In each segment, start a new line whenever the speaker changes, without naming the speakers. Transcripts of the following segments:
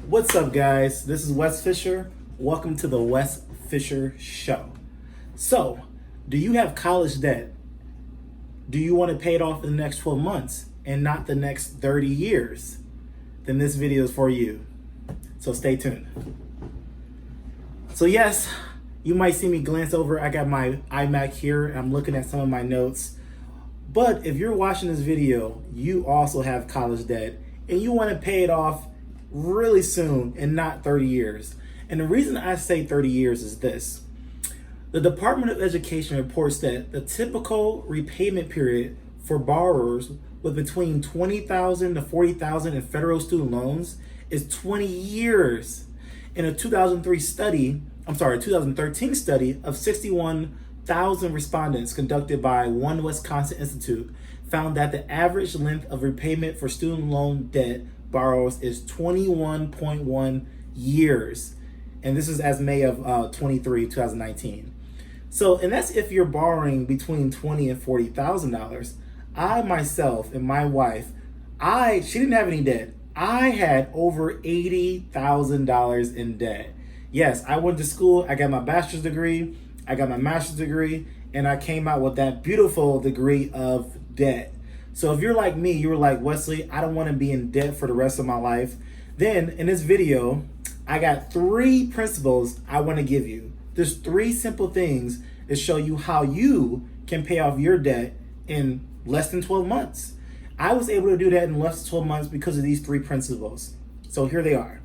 What's up, guys? This is Wes Fisher. Welcome to the Wes Fisher Show. So, do you have college debt? Do you want to pay it off in the next 12 months and not the next 30 years? Then this video is for you. So stay tuned. So yes, you might see me glance over. I got my iMac here and I'm looking at some of my notes. But if you're watching this video, you also have college debt and you want to pay it off really soon and not 30 years. And the reason I say 30 years is this. The Department of Education reports that the typical repayment period for borrowers with between $20,000 to $40,000 in federal student loans is 20 years. In a 2013 study of 61,000 respondents conducted by One Wisconsin Institute found that the average length of repayment for student loan debt borrowers is 21.1 years. And this is as May of 2019. So, and that's if you're borrowing between $20,000 and $40,000. I myself and my wife, she didn't have any debt. I had over $80,000 in debt. Yes, I went to school, I got my bachelor's degree, I got my master's degree, and I came out with that beautiful degree of debt. So if you're like me, you were like, Wesley, I don't want to be in debt for the rest of my life. Then in this video, I got 3 principles I want to give you. There's 3 simple things that show you how you can pay off your debt in less than 12 months. I was able to do that in less than 12 months because of these 3 principles. So here they are.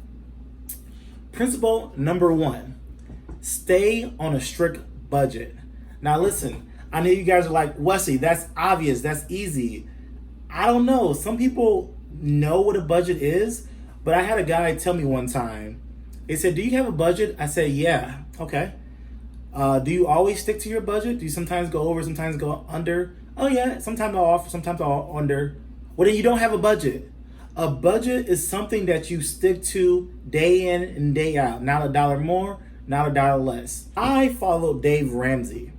Principle number 1, stay on a strict budget. Now listen, I know you guys are like, Wesley, that's obvious, that's easy. I don't know. Some people know what a budget is, but I had a guy tell me one time, he said, do you have a budget? I said, yeah. Okay. Do you always stick to your budget? Do you sometimes go over, sometimes go under? Oh yeah, sometimes I'll off, sometimes I'll under. Well, then you don't have a budget. A budget is something that you stick to day in and day out. Not a dollar more, not a dollar less. I follow Dave Ramsey.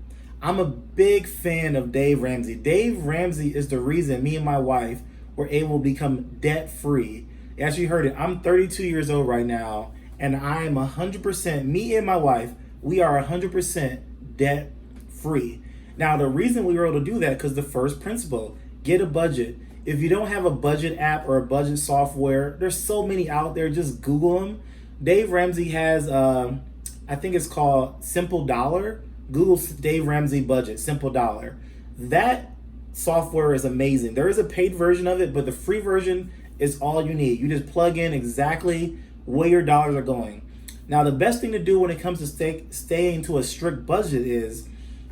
I'm a big fan of Dave Ramsey. Dave Ramsey is the reason me and my wife were able to become debt-free. As you heard it, I'm 32 years old right now, and I am 100%, me and my wife, we are 100% debt-free. Now, the reason we were able to do that, because the first principle, get a budget. If you don't have a budget app or a budget software, there's so many out there, just Google them. Dave Ramsey has, I think it's called Simple Dollar. Google Dave Ramsey budget, Simple Dollar. That software is amazing. There is a paid version of it, but the free version is all you need. You just plug in exactly where your dollars are going. Now, the best thing to do when it comes to staying to a strict budget is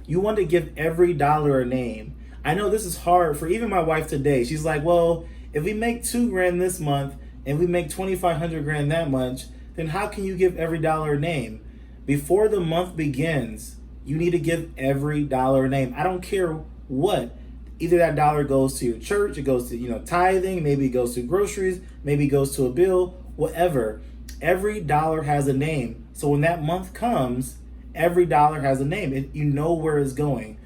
you want to give every dollar a name. I know this is hard for even my wife today. She's like, well, if we make $2,000 this month and we make $2,500 that much, then how can you give every dollar a name? Before the month begins, you need to give every dollar a name. I don't care what. Either that dollar goes to your church, it goes to, tithing, maybe it goes to groceries, maybe it goes to a bill, whatever. Every dollar has a name. So when that month comes, every dollar has a name. You know where it's going.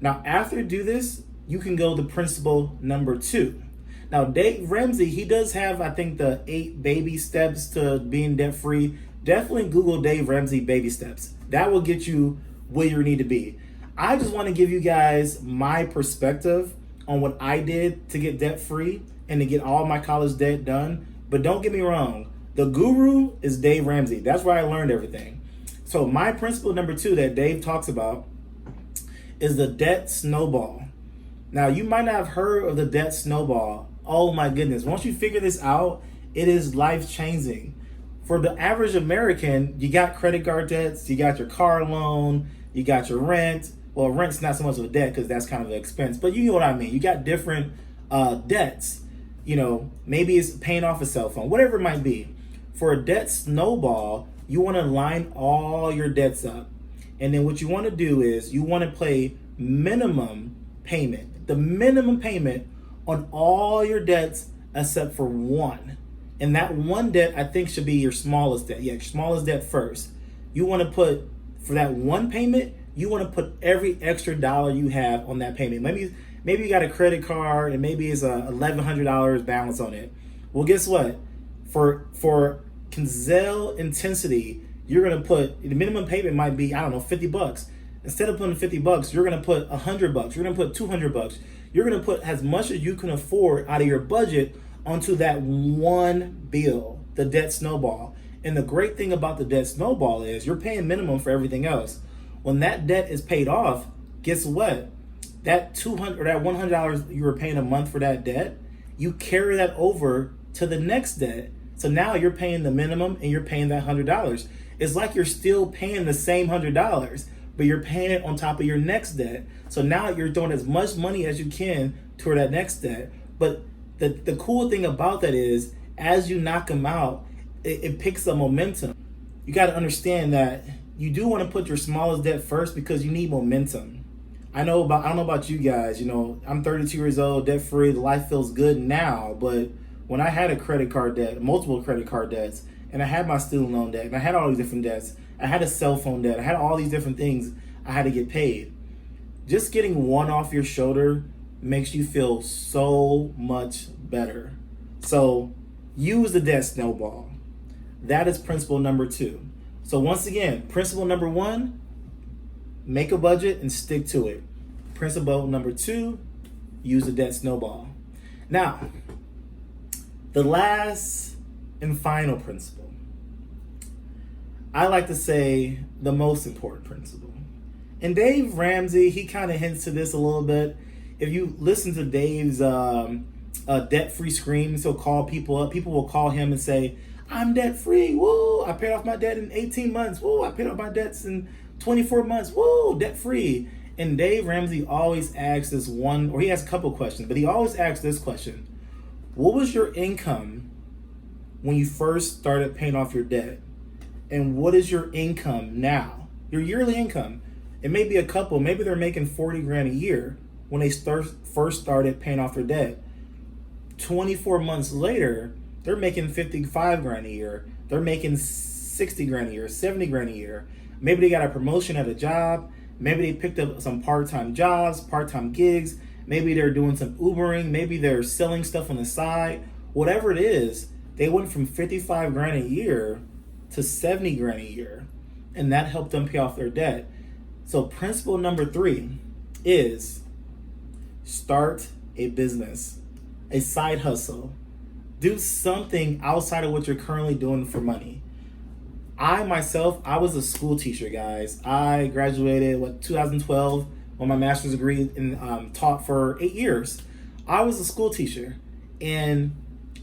Now, after you do this, you can go to principle number 2. Now, Dave Ramsey, he does have, I think, the 8 baby steps to being debt-free. Definitely Google Dave Ramsey baby steps. That will get you where you need to be. I just want to give you guys my perspective on what I did to get debt-free and to get all my college debt done. But don't get me wrong, the guru is Dave Ramsey. That's where I learned everything. So my principle number 2 that Dave talks about is the debt snowball. Now, you might not have heard of the debt snowball. Oh my goodness. Once you figure this out, it is life-changing. For the average American, you got credit card debts, you got your car loan, you got your rent. Well, rent's not so much of a debt because that's kind of an expense, but you know what I mean. You got different debts. Maybe it's paying off a cell phone, whatever it might be. For a debt snowball, you want to line all your debts up. And then what you want to do is you want to pay minimum payment, the minimum payment on all your debts except for one. And that one debt, I think, should be your smallest debt. Yeah, your smallest debt first. You want to put, for that one payment, you want to put every extra dollar you have on that payment. Maybe you got a credit card and maybe it's a $1,100 balance on it. Well, guess what? For Gazelle intensity, you're gonna put the minimum payment might be, I don't know, $50. Instead of putting $50, you're gonna put $100. You're gonna put $200. You're gonna put as much as you can afford out of your budget onto that one bill, the debt snowball. And the great thing about the debt snowball is you're paying minimum for everything else. When that debt is paid off, guess what? That $200 or that $100 you were paying a month for that debt, you carry that over to the next debt. So now you're paying the minimum and you're paying that $100. It's like you're still paying the same $100, but you're paying it on top of your next debt. So now you're throwing as much money as you can toward that next debt. But the cool thing about that is, as you knock them out, it picks up momentum. You got to understand that you do want to put your smallest debt first because you need momentum. I don't know about you guys, I'm 32 years old, debt free, life feels good now, but when I had a credit card debt, multiple credit card debts, and I had my student loan debt, and I had all these different debts, I had a cell phone debt, I had all these different things I had to get paid. Just getting one off your shoulder makes you feel so much better. So use the debt snowball. That is principle number 2. So once again, principle number 1, make a budget and stick to it. Principle number 2, use the debt snowball. Now, the last and final principle, I like to say the most important principle. And Dave Ramsey, he kind of hints to this a little bit. If you listen to Dave's debt-free screams, he'll call people up. People will call him and say, I'm debt-free. Woo! I paid off my debt in 18 months. Woo! I paid off my debts in 24 months. Woo! Debt-free. And Dave Ramsey always asks this one, or he has a couple questions, but he always asks this question. What was your income when you first started paying off your debt? And what is your income now? Your yearly income. It may be a couple, maybe they're making 40 grand a year when they first started paying off their debt. 24 months later, they're making 55 grand a year. They're making 60 grand a year, 70 grand a year. Maybe they got a promotion at a job. Maybe they picked up some part-time jobs, part-time gigs. Maybe they're doing some Ubering. Maybe they're selling stuff on the side. Whatever it is, they went from 55 grand a year to 70 grand a year. And that helped them pay off their debt. So principle number 3 is start a business, a side hustle. Do something outside of what you're currently doing for money. I was a school teacher, guys. I graduated, 2012 with my master's degree and taught for 8 years. I was a school teacher. And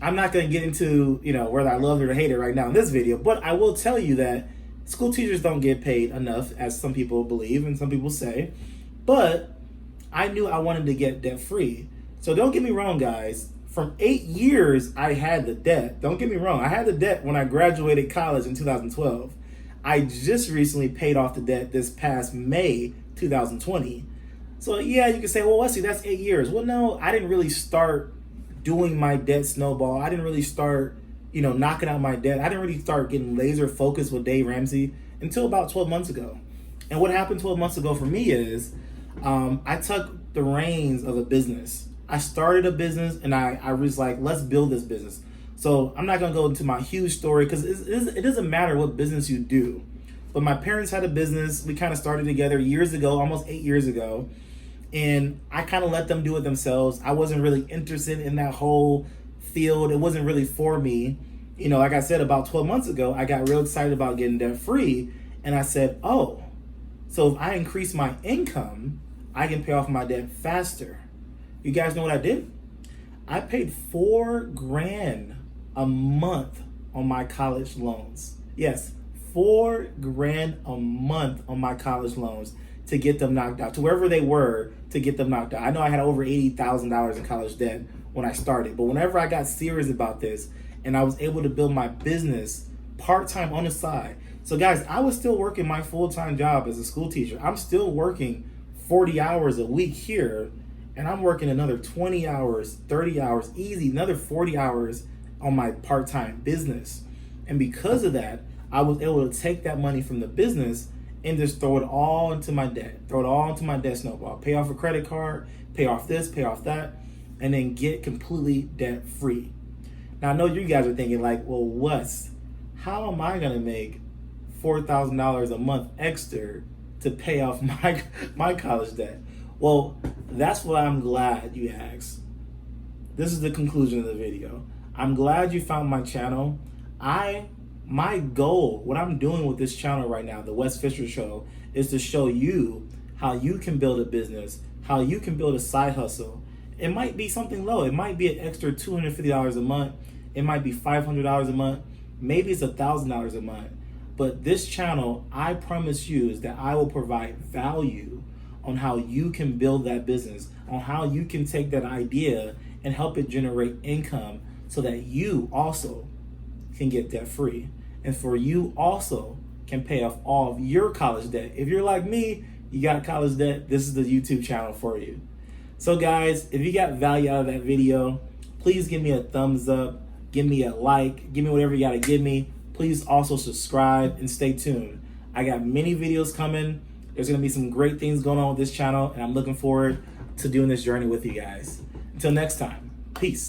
I'm not going to get into, whether I love it or hate it right now in this video, but I will tell you that school teachers don't get paid enough, as some people believe and some people say. But I knew I wanted to get debt free. So don't get me wrong, guys. From 8 years, I had the debt. Don't get me wrong. I had the debt when I graduated college in 2012. I just recently paid off the debt this past May 2020. So yeah, you can say, well, Wesley, that's 8 years. Well, no, I didn't really start doing my debt snowball. I didn't really start, knocking out my debt. I didn't really start getting laser focused with Dave Ramsey until about 12 months ago. And what happened 12 months ago for me is I took the reins of a business. I started a business and I was like, let's build this business. So I'm not going to go into my huge story because it doesn't matter what business you do. But my parents had a business. We kind of started together years ago, almost 8 years ago. And I kind of let them do it themselves. I wasn't really interested in that whole field. It wasn't really for me. Like I said, about 12 months ago, I got real excited about getting debt free. And I said, oh, so if I increase my income, I can pay off my debt faster. You guys know what I did? I paid $4 grand a month on my college loans. Yes, $4 grand a month on my college loans to get them knocked out, to wherever they were, to get them knocked out. I know I had over $80,000 in college debt when I started, but whenever I got serious about this and I was able to build my business part-time on the side. So guys, I was still working my full-time job as a school teacher. I'm still working 40 hours a week here, and I'm working another 20 hours, 30 hours, easy, another 40 hours on my part-time business. And because of that, I was able to take that money from the business and just throw it all into my debt. Throw it all into my debt snowball. Pay off a credit card, pay off this, pay off that, and then get completely debt free. Now I know you guys are thinking like, well, Wes, how am I gonna make $4,000 a month extra to pay off my college debt? Well, that's why I'm glad you asked. This is the conclusion of the video. I'm glad you found my channel. My goal, what I'm doing with this channel right now, the Wes Fisher Show, is to show you how you can build a business, how you can build a side hustle. It might be something low. It might be an extra $250 a month. It might be $500 a month. Maybe it's $1,000 a month. But this channel, I promise you, is that I will provide value on how you can build that business, on how you can take that idea and help it generate income so that you also can get debt free. And for you also can pay off all of your college debt. If you're like me, you got college debt, this is the YouTube channel for you. So guys, if you got value out of that video, please give me a thumbs up, give me a like, give me whatever you gotta give me. Please also subscribe and stay tuned. I got many videos coming. There's gonna be some great things going on with this channel, and I'm looking forward to doing this journey with you guys. Until next time, peace.